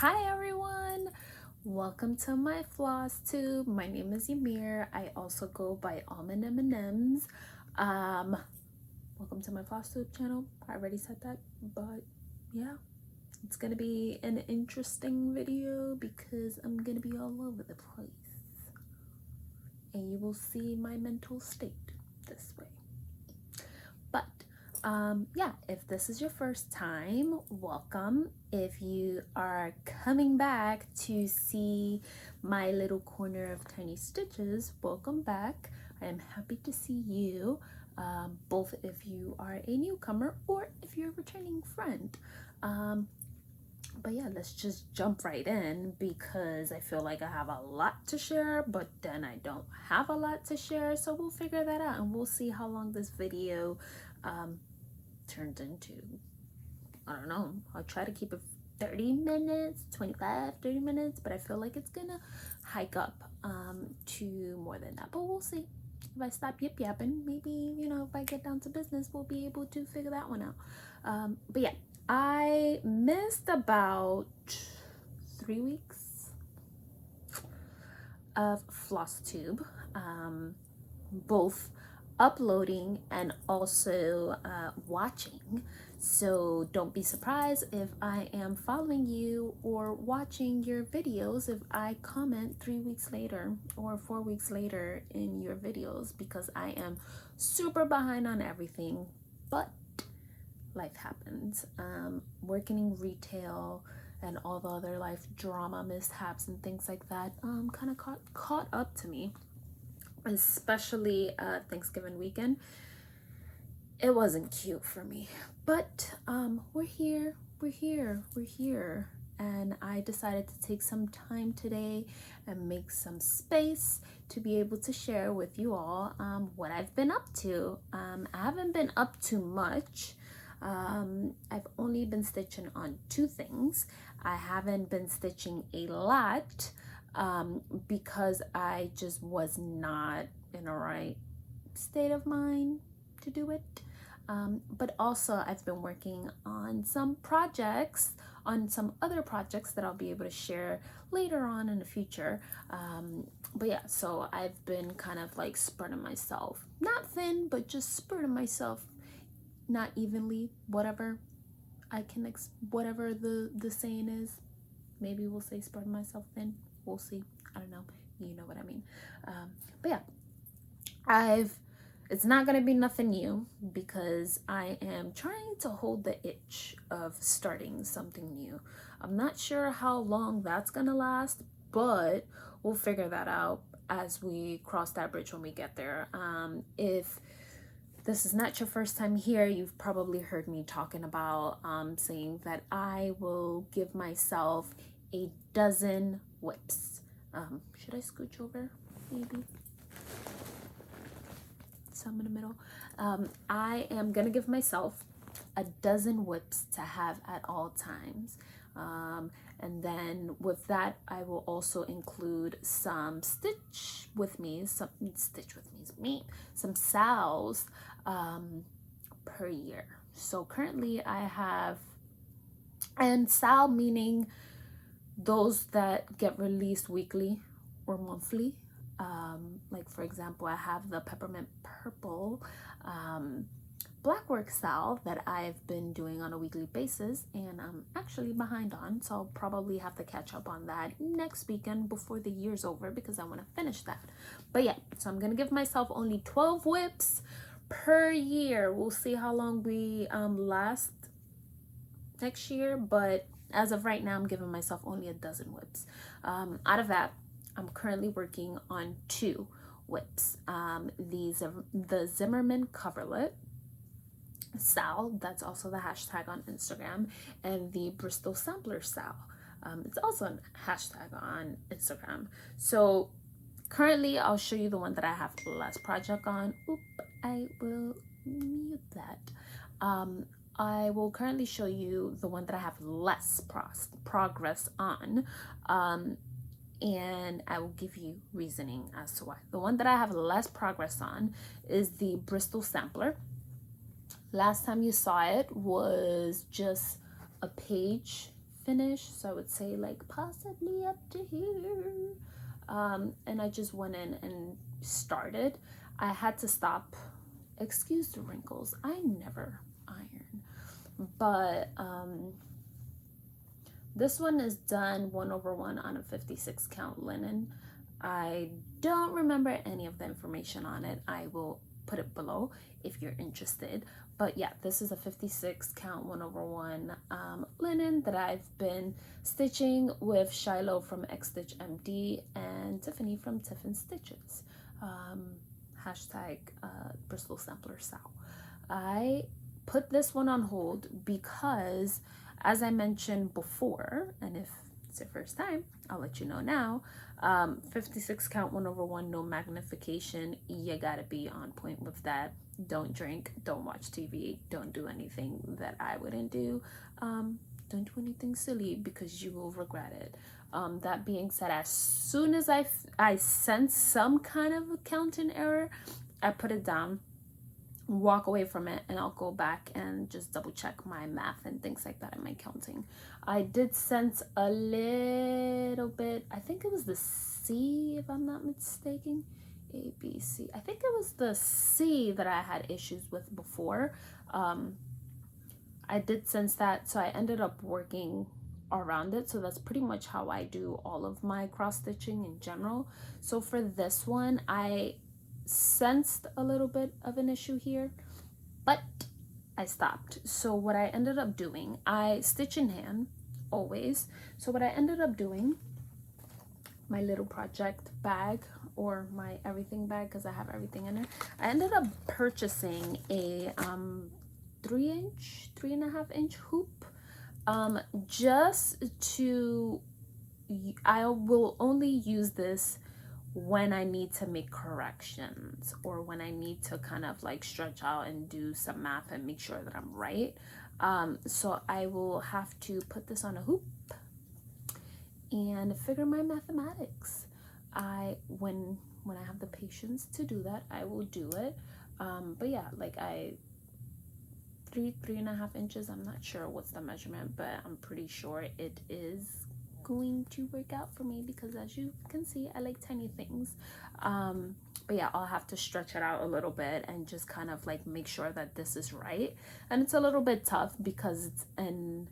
Hi everyone, welcome to my Flosstube. My name is Eere. I also go by AlmondMnMs. Welcome to my Flosstube channel. I already said that, but yeah, it's gonna be an interesting video because I'm gonna be all over the place, and you will see my mental state this way. But yeah, if this is your first time, welcome. If you are coming back to see my little corner of tiny stitches, welcome back. I am happy to see you, both if you are a newcomer or if you're a returning friend. But yeah, let's just jump right in because I feel like I have a lot to share, but then I don't have a lot to share, so we'll figure that out and we'll see how long this video turns into. I don't know, I'll try to keep it 30 minutes, 25, 30 minutes, but I feel like it's gonna hike up to more than that, but we'll see. If I stop yip yapping, maybe, you know, if I get down to business, we'll be able to figure that one out. But yeah, I missed about 3 weeks of Flosstube, both uploading and also watching. So don't be surprised if I am following you or watching your videos if I comment 3 weeks later or 4 weeks later in your videos, because I am super behind on everything, but life happens. Working in retail and all the other life drama, mishaps and things like that kind of caught up to me, especially Thanksgiving weekend. It wasn't cute for me, but we're here, and I decided to take some time today and make some space to be able to share with you all what I've been up to. I haven't been up to much. I've only been stitching on 2 things. I haven't been stitching a lot because I just was not in a right state of mind to do it. But also I've been working on some projects, on some other projects that I'll be able to share later on in the future. But yeah, so I've been kind of like spreading myself, not thin, but just spreading myself, not evenly, whatever I can, whatever the saying is. Maybe we'll say spreading myself thin. We'll see. I don't know. You know what I mean. But yeah, it's not gonna be nothing new because I am trying to hold the itch of starting something new. I'm not sure how long that's gonna last, but we'll figure that out as we cross that bridge when we get there. If this is not your first time here, you've probably heard me talking about saying that I will give myself a dozen whips. Should I scooch over maybe? Some in the middle. I am gonna give myself a dozen whips to have at all times. And then with that, I will also include some stitch with me, some sals per year. So currently I have, and sal meaning those that get released weekly or monthly. Like for example, I have the peppermint purple blackwork sal that I've been doing on a weekly basis, and I'm actually behind on, so I'll probably have to catch up on that next weekend before the year's over because I want to finish that. But yeah, so I'm gonna give myself only 12 whips per year. We'll see how long we last next year, but as of right now, I'm giving myself only a dozen whips. Out of that, I'm currently working on 2 whips. These are the Zimmerman Coverlet Sal, that's also the hashtag on Instagram, and the Bristol Sampler Sal. It's also a hashtag on Instagram. So currently I'll show you the one that I have less project on. Oop, I will mute that. I will currently show you the one that I have less progress on, and I will give you reasoning as to why. The one that I have less progress on is the Bristol Sampler. Last time you saw it was just a page finished, so I would say like possibly up to here. And I just went in and started. I had to stop. Excuse the wrinkles, I never iron, but this one is done 1/1 on a 56 count linen. I don't remember any of the information on it. I will put it below if you're interested. But yeah, this is a 56 count 1/1 linen that I've been stitching with Shiloh from X Stitch MD and Tiffany from Tiffin Stitches. Hashtag Bristol Sampler Sal. I put this one on hold because, as I mentioned before, and if it's your first time, I'll let you know now, 56 count 1/1, no magnification. You gotta be on point with that. Don't drink, don't watch TV, don't do anything that I wouldn't do. Don't do anything silly because you will regret it. That being said, as soon as I sense some kind of accounting error, I put it down, walk away from it, and I'll go back and just double check my math and things like that in my counting. I did sense a little bit, I think it was the C if I'm not mistaken. A, B, C. I think it was the C that I had issues with before. I did sense that, so I ended up working around it. So that's pretty much how I do all of my cross stitching in general. So for this one, I sensed a little bit of an issue here, but I stopped. So what I ended up doing, I stitch in hand always. So what I ended up doing, my little project bag or my everything bag, because I have everything in it, I ended up purchasing a 3.5 inch hoop, just to, I will only use this when I need to make corrections or when I need to kind of like stretch out and do some math and make sure that I'm right. So I will have to put this on a hoop and figure my mathematics. When I have the patience to do that, I will do it. But yeah, like 3.5 inches, I'm not sure what's the measurement, but I'm pretty sure it is going to work out for me because, as you can see, I like tiny things. But yeah, I'll have to stretch it out a little bit and just kind of like make sure that this is right. And it's a little bit tough because it's an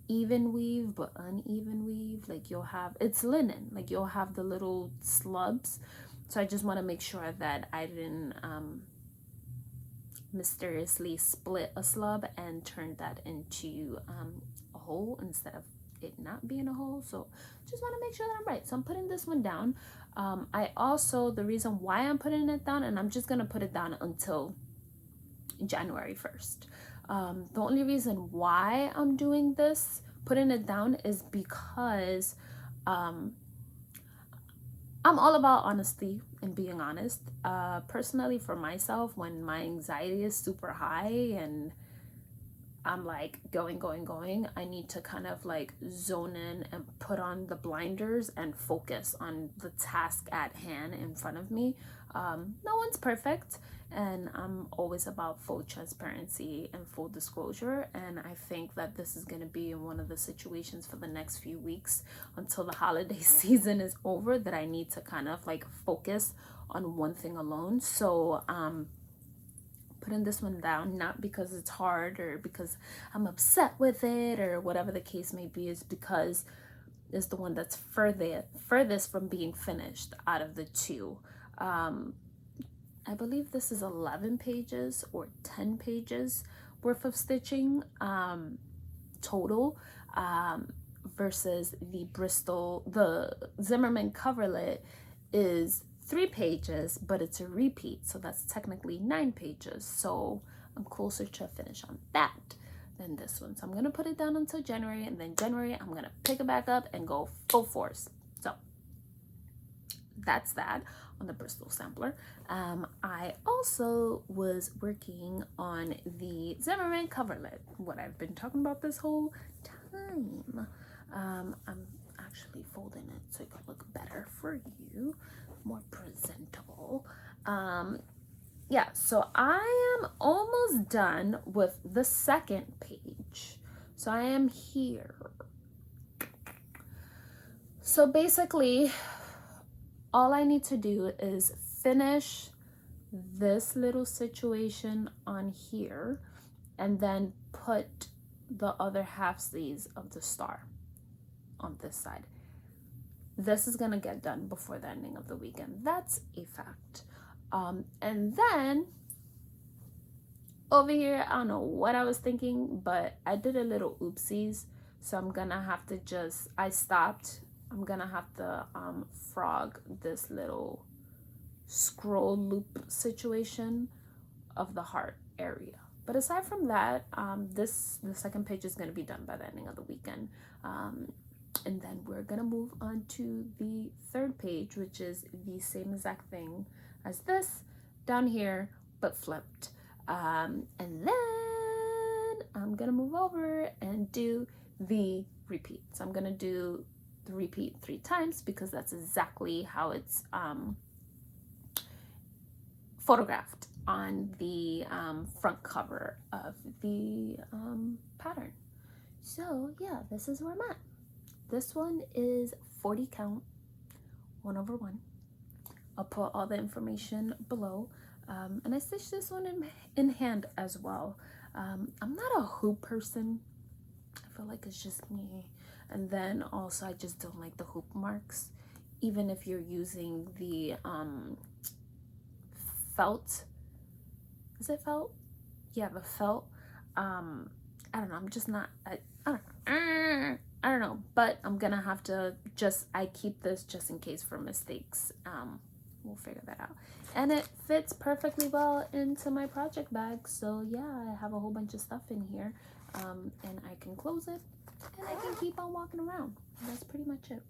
even weave but uneven weave. Like you'll have, it's linen, like you'll have the little slubs. So I just want to make sure that I didn't mysteriously split a slub and turn that into a hole instead of it not being a hole. So just want to make sure that I'm right. So I'm putting this one down. I also, the reason why I'm putting it down, and I'm just gonna put it down until January 1st. The only reason why I'm doing this, putting it down, is because I'm all about honesty and being honest. Personally, for myself, when my anxiety is super high and I'm like going, I need to kind of like zone in and put on the blinders and focus on the task at hand in front of me. No one's perfect, and I'm always about full transparency and full disclosure, and I think that this is going to be in one of the situations for the next few weeks until the holiday season is over that I need to kind of like focus on one thing alone. So putting this one down, not because it's hard or because I'm upset with it or whatever the case may be, is because it's the one that's furthest from being finished out of the two. I believe this is 11 pages or 10 pages worth of stitching total, versus the Bristol, the Zimmerman Coverlet is 3 pages, but it's a repeat, so that's technically 9 pages. So I'm closer to a finish on that than this one. So I'm gonna put it down until January, and then January I'm gonna pick it back up and go full force. So that's that on the Bristol sampler. I also was working on the Zimmerman Coverlet, what I've been talking about this whole time. I'm actually folding it so it can look better for you, more presentable. Yeah, so I am almost done with the second page. So I am here So basically, all I need to do is finish this little situation on here and then put the other half sleeves of the star on this side. This is gonna get done before the ending of the weekend. That's a fact. And then over here, I don't know what I was thinking, but I did a little oopsies. So I'm gonna have to just, I stopped. I'm gonna have to frog this little scroll loop situation of the heart area. But aside from that, the second page is gonna be done by the ending of the weekend. And then we're gonna move on to the third page, which is the same exact thing as this down here, but flipped. And then I'm gonna move over and do the repeat. So I'm gonna do the repeat 3 times because that's exactly how it's photographed on the front cover of the pattern. So yeah, this is where I'm at. This one is 40 count, 1/1. I'll put all the information below. And I stitched this one in hand as well. I'm not a hoop person. I feel like it's just me. And then also I just don't like the hoop marks. Even if you're using the felt. Is it felt? Yeah, the felt. I don't know. I'm just not. I don't know. But I'm gonna have to I keep this just in case for mistakes. We'll figure that out. And it fits perfectly well into my project bag. So yeah, I have a whole bunch of stuff in here. And I can close it and I can keep on walking around. That's pretty much it.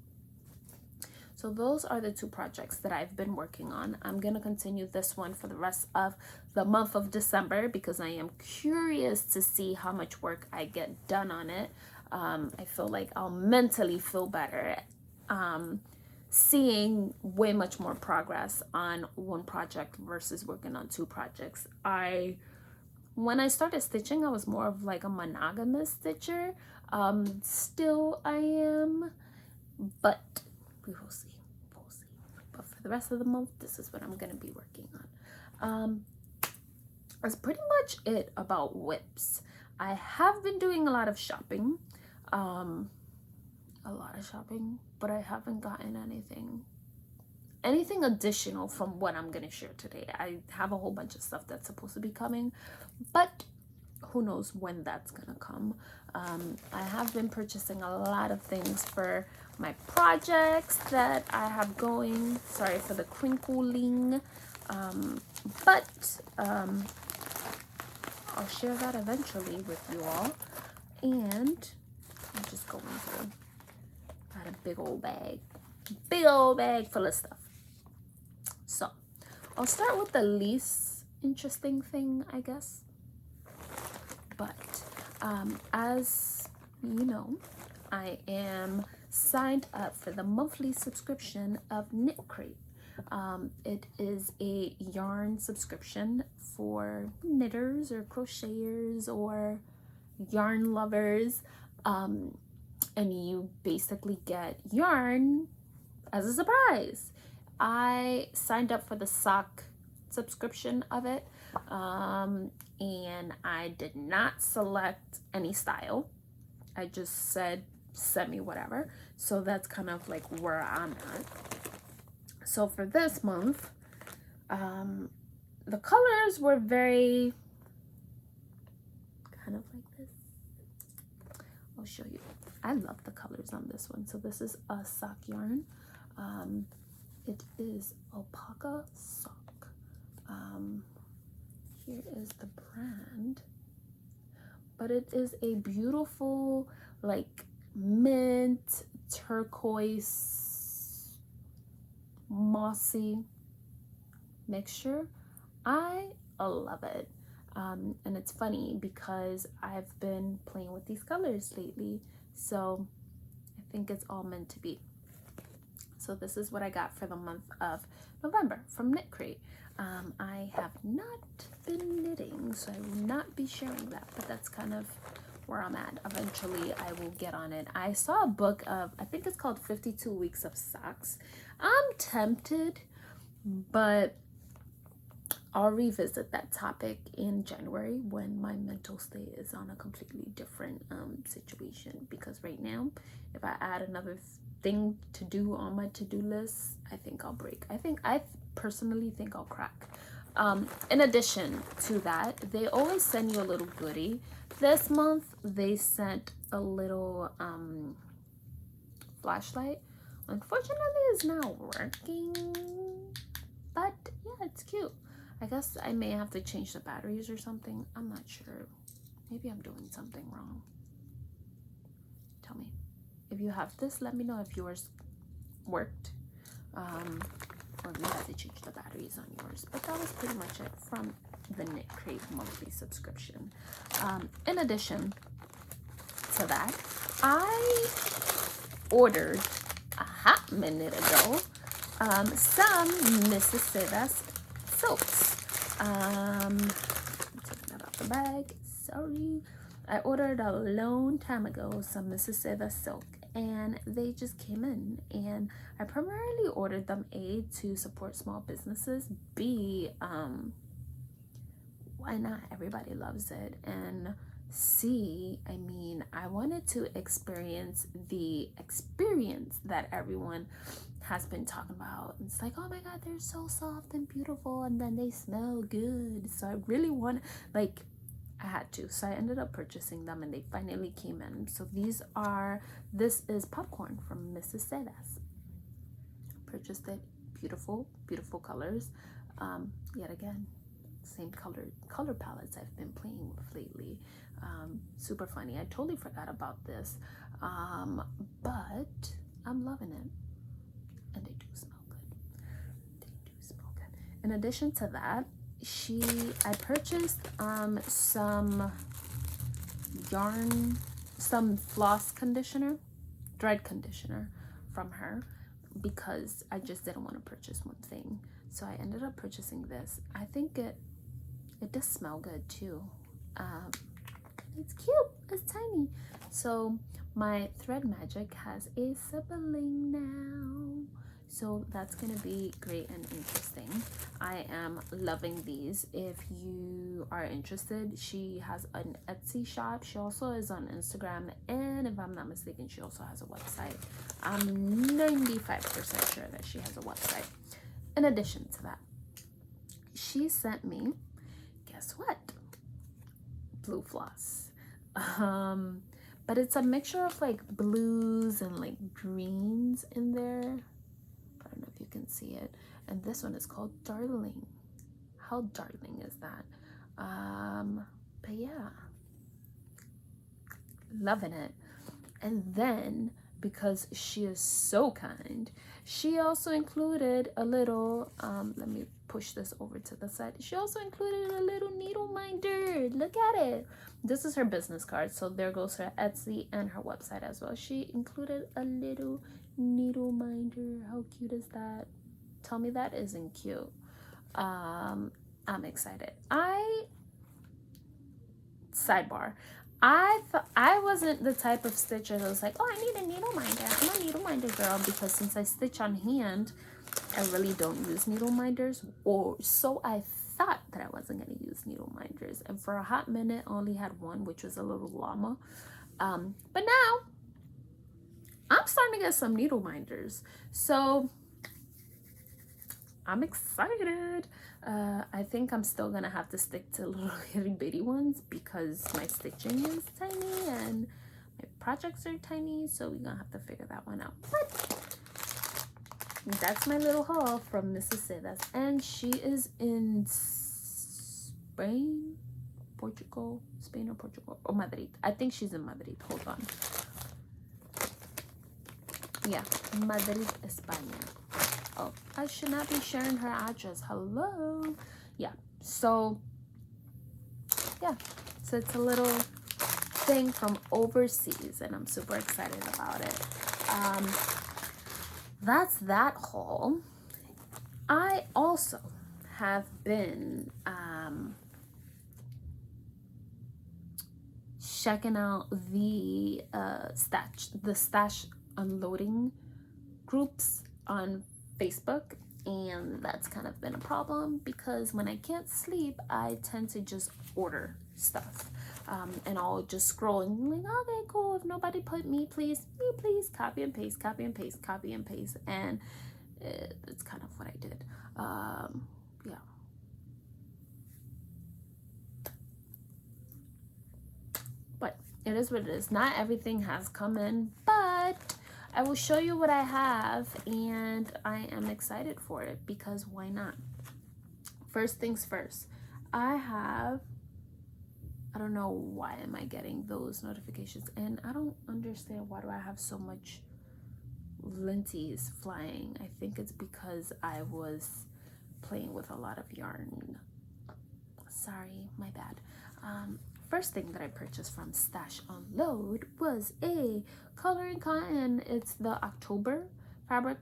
So those are the 2 projects that I've been working on. I'm gonna continue this one for the rest of the month of December because I am curious to see how much work I get done on it. I feel like I'll mentally feel better seeing way much more progress on one project versus working on 2 projects. When I started stitching, I was more of like a monogamous stitcher. Still I am, but we will see. We'll see. But for the rest of the month, this is what I'm gonna be working on. That's pretty much it about whips. I have been doing a lot of shopping. But I haven't gotten anything additional from what I'm gonna share today. I have a whole bunch of stuff that's supposed to be coming, but who knows when that's gonna come. I have been purchasing a lot of things for my projects that I have going. Sorry for the crinkling, but I'll share that eventually with you all. And I'm just going through. Got a big old bag full of stuff. So I'll start with the least interesting thing, I guess. But as you know, I am signed up for the monthly subscription of Knitcrate. It is a yarn subscription for knitters or crocheters or yarn lovers. And you basically get yarn as a surprise. I signed up for the sock subscription of it, and I did not select any style. I just said send me whatever. So that's kind of like where I'm at. So for this month, the colors were very kind of like this. I'll show you. I love the colors on this one. So this is a sock yarn. It is alpaca sock. Here is the brand. But it is a beautiful like mint, turquoise, mossy mixture. I love it. And it's funny because I've been playing with these colors lately. So I think it's all meant to be. So this is what I got for the month of November from Knitcrate. I have not been knitting, so I will not be sharing that, but that's kind of where I'm at. Eventually I will get on it. I saw a book of, I think it's called 52 Weeks of Socks. I'm tempted, but I'll revisit that topic in January when my mental state is on a completely different situation, because right now if I add another thing to do on my to-do list, I think I'll break. I personally think I'll crack. In addition to that, they always send you a little goodie. This month they sent a little flashlight. Unfortunately it's not working, but yeah, it's cute. I guess I may have to change the batteries or something. I'm not sure. Maybe I'm doing something wrong. Tell me. If you have this, let me know if yours worked. Or if you had to change the batteries on yours. But that was pretty much it from the Knitcrate monthly subscription. In addition to that, I ordered a hot minute ago some Mrs. Silks. I'm taking that out the bag. Sorry. I ordered a long time ago some Mrs. Silk, and they just came in, and I primarily ordered them A, to support small businesses, B, why not? Everybody loves it, and C, I mean, I wanted to experience the experience that everyone has been talking about. It's like, oh my god, they're so soft and beautiful, and then they smell good. So I really want, like, I had to. So I ended up purchasing them, and they finally came in. So this is popcorn from Mrs. Sedas. Purchased it. Beautiful, beautiful colors. Yet again, same color palettes I've been playing with lately. Super funny. I totally forgot about this, but I'm loving it, and they do smell good. They do smell good. In addition to that, I purchased some yarn, some floss conditioner, dried conditioner from her, because I just didn't want to purchase one thing. So I ended up purchasing this. I think it does smell good too. It's cute. It's tiny. So my thread magic has a sibling now, so that's gonna be great and interesting. I am loving these. If you are interested, she has an Etsy shop. She also is on Instagram, and if I'm not mistaken, she also has a website. I'm 95% sure that she has a website. In addition to that, she sent me, guess what? Blue floss. But it's a mixture of like blues and like greens in there. I don't know if you can see it. And this one is called Darling. How darling is that? But yeah, loving it. And then, because she is so kind, she also included a little, let me push this over to the side. She also included a little needle minder. Look at it. This is her business card, so there goes her Etsy and her website as well. She included a little needle minder. How cute is that? Tell me that isn't cute. I'm excited. Sidebar, I wasn't the type of stitcher that was like, oh, I need a needle minder. I'm a needle minder girl, because since I stitch on hand, I really don't use needle minders, or so I thought that I wasn't going to use needle minders. And for a hot minute, I only had one, which was a little llama. But now I'm starting to get some needle minders, so I'm excited. I think I'm still gonna have to stick to little itty bitty ones, because my stitching is tiny and my projects are tiny, so we're gonna have to figure that one out. But that's my little haul from Mrs. Sedas, and she is in Spain or Portugal, or Madrid. I think she's in Madrid. Hold on. Yeah, Madrid, España. Oh, I should not be sharing her address. Hello. Yeah, so yeah, so it's a little thing from overseas, and I'm super excited about it. That's that haul. I also have been checking out the stash unloading groups on Facebook, and that's kind of been a problem because when I can't sleep, I tend to just order stuff, and I'll just scroll and like, okay, cool, if nobody put me please, copy and paste, copy and paste, copy and paste, and it's kind of what I did. Yeah. But it is what it is. Not everything has come in, but I will show you what I have, and I am excited for it because why not? First things first, I don't know why am I getting those notifications, and I don't understand why do I have so much linties flying. I think it's because I was playing with a lot of yarn. Sorry, my bad. First thing that I purchased from Stash Unload was a coloring cotton. It's the October Fabric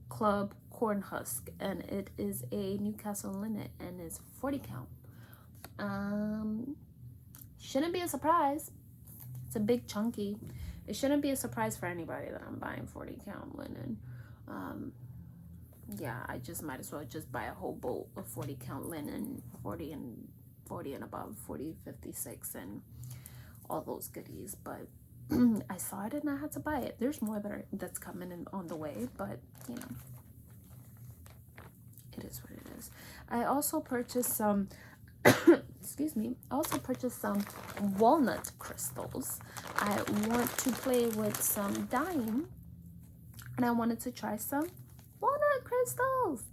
Club Corn Husk, and it is a Newcastle linen, and it's 40 count. Shouldn't be a surprise. It's a big chunky. It shouldn't be a surprise for anybody that I'm buying 40 count linen. Yeah, I just might as well just buy a whole bolt of 40 count linen, 40 and above, 40, 56, and all those goodies. But I saw it and I had to buy it. There's more that's coming in on the way, but you know, it is what it is. I also purchased some excuse me, I also purchased some walnut crystals. I want to play with some dyeing, and I wanted to try some walnut crystals.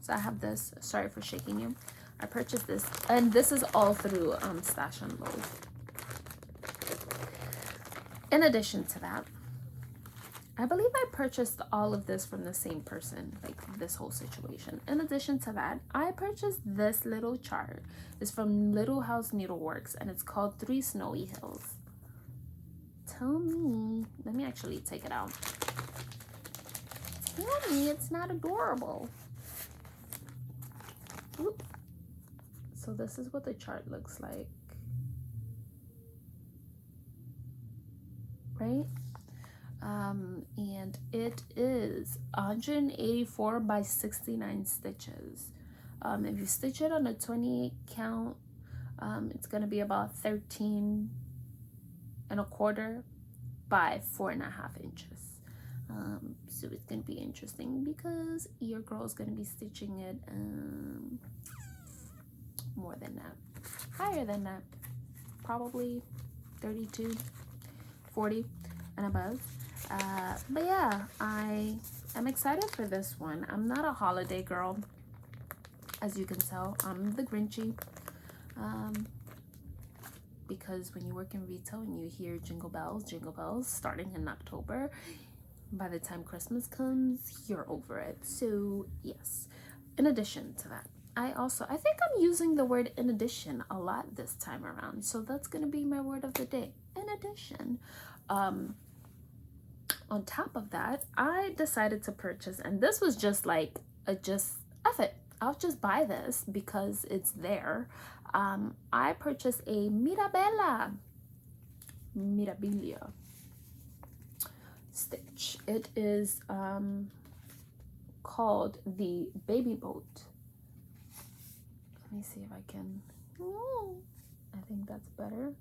So I have this. Sorry for shaking you. I purchased this, and this is all through Stash Unload. In addition to that, I believe I purchased all of this from the same person, like this whole situation. In addition to that, I purchased this little chart. It's from Little House Needleworks, and it's called 3 Snowy Hills. Tell me, let me actually take it out. Tell me it's not adorable. Oop. So this is what the chart looks like, right? And it is 184 by 69 stitches. If you stitch it on a 28 count, it's going to be about 13 1/4 by 4.5 inches. So it's going to be interesting because your girl is going to be stitching it more than that, higher than that, probably 32, 40 and above. But yeah, I am excited for this one. I'm not a holiday girl, as you can tell. I'm the Grinchy, because when you work in retail and you hear jingle bells starting in October, by the time Christmas comes, you're over it. So yes, in addition to that, I think I'm using the word in addition a lot this time around, so that's gonna be my word of the day, in addition. On top of that, I decided to purchase, and this was just like F it, I'll just buy this because it's there. I purchased a Mirabilia stitch. It is called the Baby Boat. Let me see if I can. I think that's better.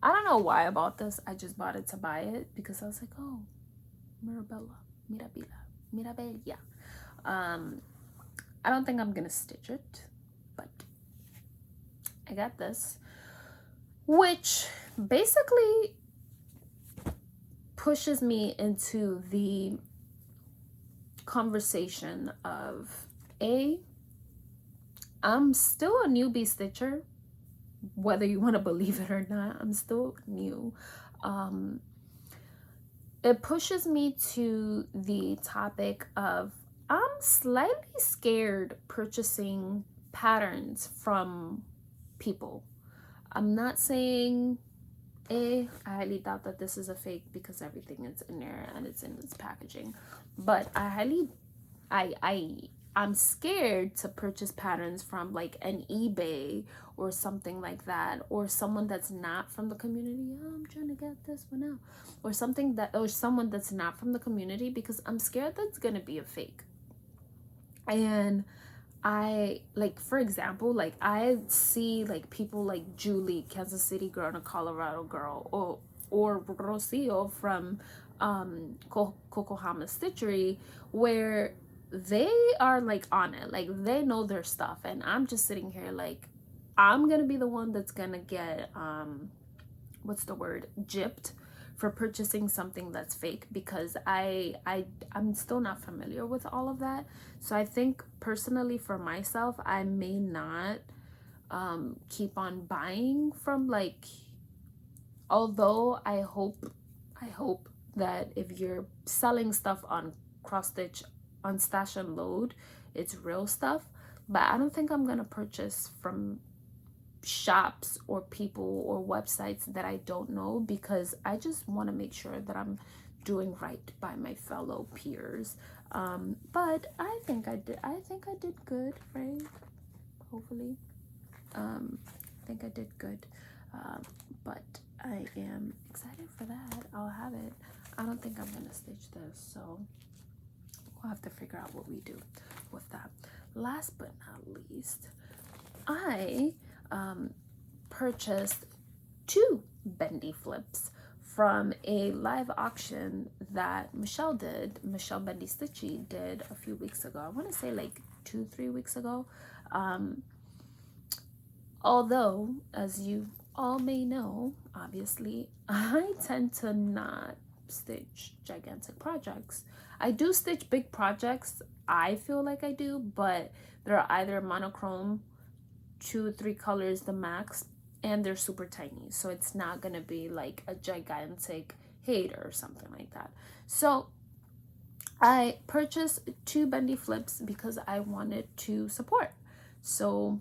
I don't know why I bought this. I just bought it to buy it because I was like, oh, Mirabilia. I don't think I'm gonna stitch it, but I got this, which basically pushes me into the conversation of I'm still a newbie stitcher, whether you want to believe it or not. I'm still new. It pushes me to the topic of I'm slightly scared purchasing patterns from people. I'm not saying I highly doubt that this is a fake because everything is in there and it's in its packaging, but I I'm scared to purchase patterns from like an eBay or something like that, or someone that's not from the community. Oh, I'm trying to get this one out, or something that, or someone that's not from the community, because I'm scared that's gonna be a fake. And I, like, for example, like I see like people like Julie, Kansas City girl and a Colorado girl, or Rocio from Kokohama Stitchery, where they are like on it, like they know their stuff, and I'm just sitting here like I'm gonna be the one that's gonna get what's the word, gypped for purchasing something that's fake, because I'm still not familiar with all of that. So I think personally for myself, I may not keep on buying from, like, although I hope that if you're selling stuff on cross stitch, on Stash and Load, it's real stuff. But I don't think I'm gonna purchase from shops or people or websites that I don't know, because I just want to make sure that I'm doing right by my fellow peers. But I think I did good, right? Hopefully. I think I did good. But I am excited for that. I'll have it. I don't think I'm gonna stitch this, so we'll have to figure out what we do with that. Last but not least, I purchased 2 bendy flips from a live auction that Michelle Bendy Stitchy did a few weeks ago. I want to say like 2-3 weeks ago. Although, as you all may know, obviously, I tend to not stitch gigantic projects. I do stitch big projects, I feel like I do, but they're either monochrome, 2-3 colors the max, and they're super tiny, so it's not gonna be like a gigantic hater or something like that. So I purchased 2 bendy flips because I wanted to support. So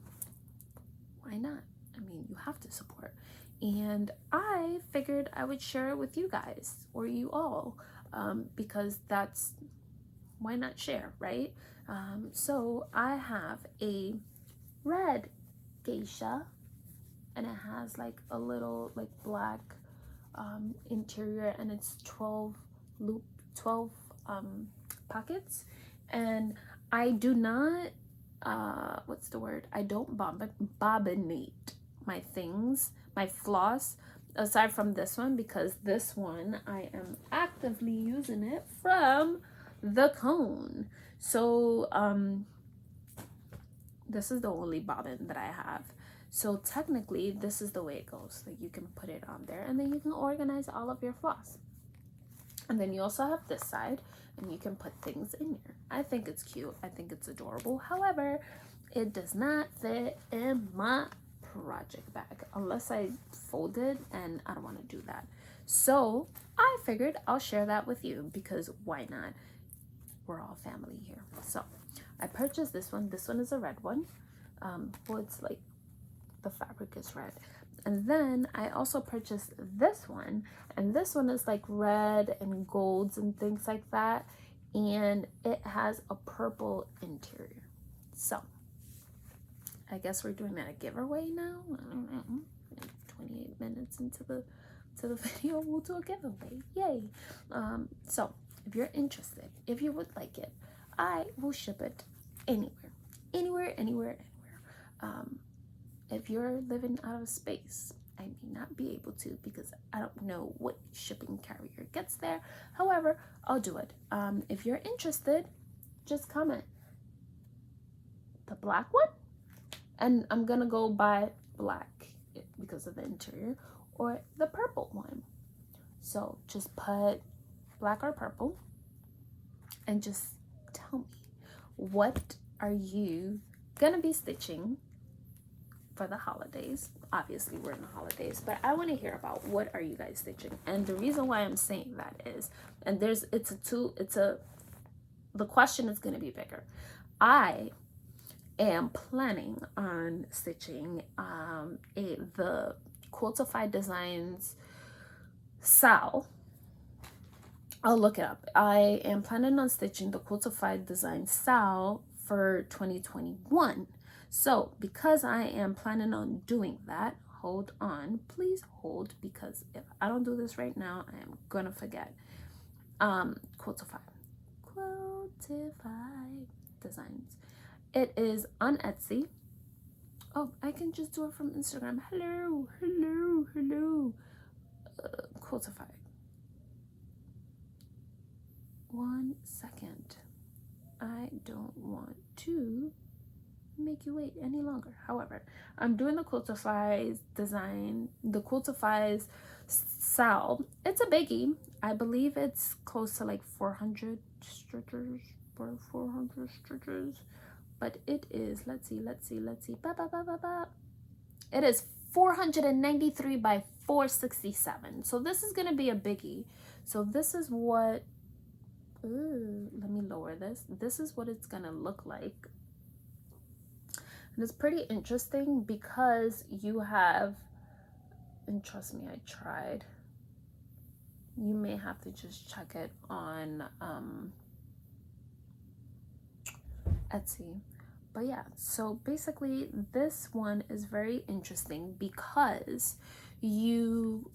why not? I mean, you have to support. And I figured I would share it with you guys, or you all, because that's, why not share, right? So I have a red geisha, and it has like a little like black interior, and it's 12 pockets. And I do not what's the word, I don't bobbinate my things, my floss, aside from this one, because this one I am actively using it from the cone. So this is the only bobbin that I have. So technically this is the way it goes. Like, you can put it on there, and then you can organize all of your floss. And then you also have this side, and you can put things in here. I think it's cute. I think it's adorable. However, it does not fit in my project bag unless I fold it, and I don't want to do that. So I figured I'll share that with you, because why not? We're all family here. So I purchased this one. This one is a red one. Well, it's like the fabric is red. And then I also purchased this one, and this one is like red and golds and things like that, and it has a purple interior. So I guess we're doing a giveaway now. I don't know. 28 minutes into the video, we'll do a giveaway. Yay! So if you're interested, if you would like it, I will ship it anywhere. If you're living out of space, I may not be able to, because I don't know what shipping carrier gets there. However, I'll do it. If you're interested, just comment the black one, and I'm gonna go buy black because of the interior, or the purple one. So just put black or purple, and just tell me, what are you gonna be stitching for the holidays? Obviously we're in the holidays, but I want to hear about what are you guys stitching. And the reason why I'm saying that is, and the question is going to be bigger. I am planning on stitching the Quiltify Designs Sal. I'll look it up. I am planning on stitching the Quiltify Design Sal for 2021. So because I am planning on doing that, hold on, please hold, because if I don't do this right now, I am gonna forget. Quiltify designs. It is on Etsy. Oh, I can just do it from Instagram. Hello. Quiltify. 1 second. I don't want to make you wait any longer. However, I'm doing the Quiltify's design, the Quiltify's Sal. It's a biggie. I believe it's close to like 400 stitches, but it is, let's see. It is 493 by 467. So this is gonna be a biggie. So this is what, let me lower this. This is what it's gonna look like. And it's pretty interesting because you have, and trust me, I tried. You may have to just check it on Etsy. But yeah, so basically this one is very interesting because you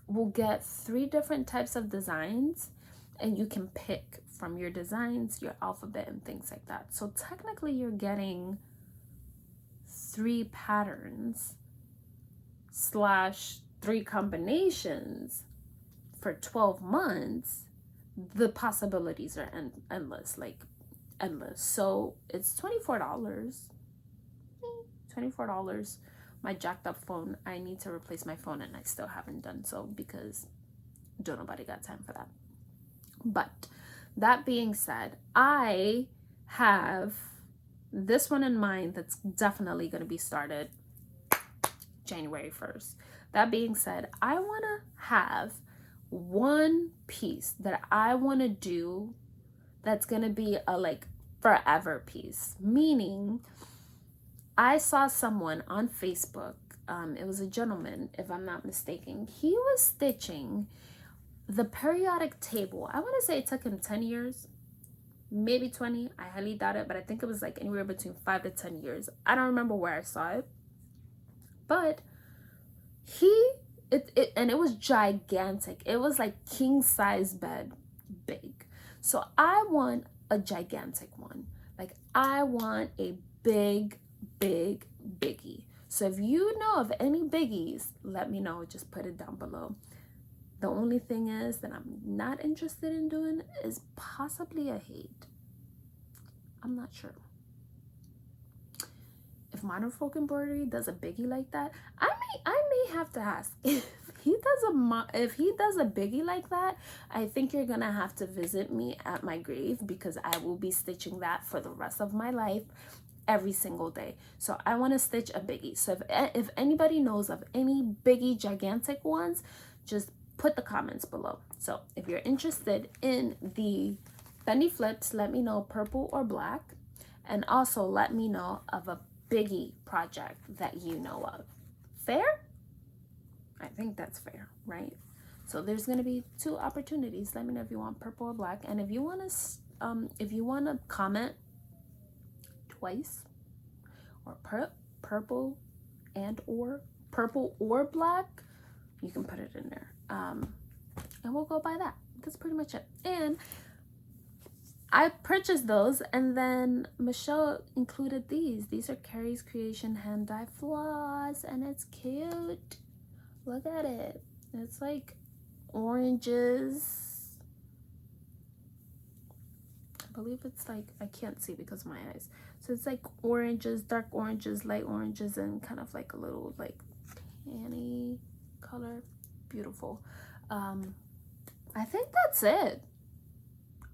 will get 3 different types of designs, and you can pick from your designs, your alphabet, and things like that. So technically you're getting 3 patterns / 3 combinations for 12 months. The possibilities are endless, like endless. So it's $24. $24. My jacked up phone, I need to replace my phone, and I still haven't done so because don't nobody got time for that. But that being said, I have this one in mind that's definitely going to be started January 1st. That being said, I want to have one piece that I want to do that's going to be a like forever piece. Meaning, I saw someone on Facebook, it was a gentleman, if I'm not mistaken. He was stitching the periodic table. I want to say it took him 10 years, maybe 20. I highly doubt it, but I think it was like anywhere between 5 to 10 years. I don't remember where I saw it, but and it was gigantic. It was like king size bed big. So I want a gigantic one. Like I want a biggie. So if you know of any biggies, let me know. Just put it down below. The only thing is that I'm not interested in doing is possibly a hate. I'm not sure. If Modern Folk Embroidery does a biggie like that, I may have to ask. If he does a biggie like that, I think you're gonna have to visit me at my grave, because I will be stitching that for the rest of my life, every single day. So I want to stitch a biggie. So if anybody knows of any biggie gigantic ones, just put the comments below. So if you're interested in the Bendy flips, let me know, purple or black, and also let me know of a biggie project that you know of. Fair? I think that's fair, right? So there's going to be 2 opportunities. Let me know if you want purple or black, and if you want to comment twice, or purple or black, you can put it in there, and we'll go by that. That's pretty much it. And I purchased those, and then Michelle included these. These are Carrie's Creation hand dye floss, and it's cute. Look at it. It's like oranges. I believe it's like, I can't see because of my eyes. So it's like oranges, dark oranges, light oranges, and kind of like a little like tanny color. Beautiful. I think that's it.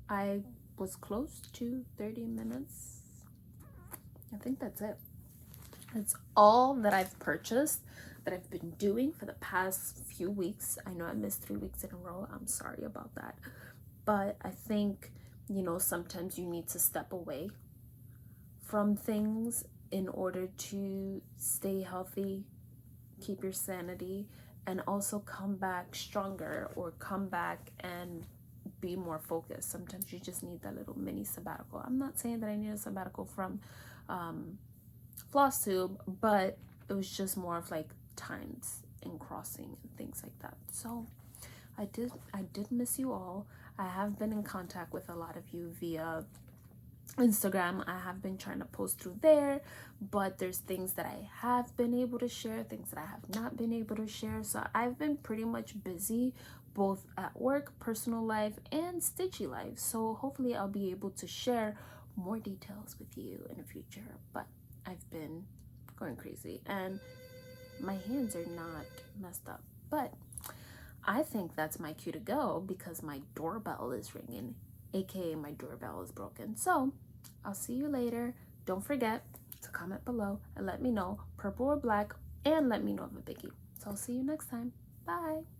I was close to 30 minutes. I think that's it. It's all that I've purchased, that I've been doing for the past few weeks. I know I missed 3 weeks in a row. I'm sorry about that. But I think, you know, sometimes you need to step away from things in order to stay healthy, keep your sanity, and also come back stronger, or come back and be more focused. Sometimes you just need that little mini sabbatical. I'm not saying that I need a sabbatical from Flosstube, but it was just more of like times and crossing and things like that. So I did miss you all. I have been in contact with a lot of you via Instagram. I have been trying to post through there, but there's things that I have been able to share, things that I have not been able to share. So I've been pretty much busy both at work, personal life, and stitchy life. So hopefully I'll be able to share more details with you in the future. But I've been going crazy and my hands are not messed up. But I think that's my cue to go because my doorbell is ringing, aka my doorbell is broken. So I'll see you later. Don't forget to comment below and let me know purple or black, and let me know of a biggie. So I'll see you next time. Bye.